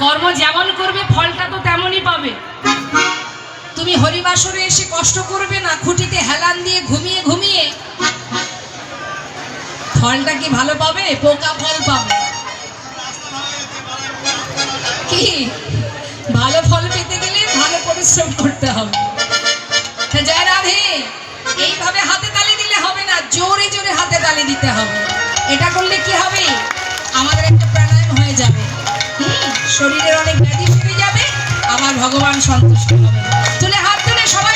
কর্ম যেমন করবে ফলটা তো তেমনই পাবে। তুমি হরিবাসরে এসে কষ্ট করবে না, খুঁটিতে হেলান দিয়ে ঘুমিয়ে ঘুমিয়ে, ফলটা কি ভালো পাবে? পোকা ফল পাবে। কি ভালো ফল পেতে গেলে ভালো পরিশ্রম করতে হবে। জয় রাধে। এইভাবে হাতে তালি দিলে হবে না, জোরে জোরে হাতে তালি দিতে হবে। এটা করলে কি হবে? আমাদের একটা প্রাণায়াম হয়ে যাবে, শরীরের অনেক ব্যাধি সেরে যাবে, আবার ভগবান সন্তুষ্ট হবে। তুলে হাত তুলে সবাই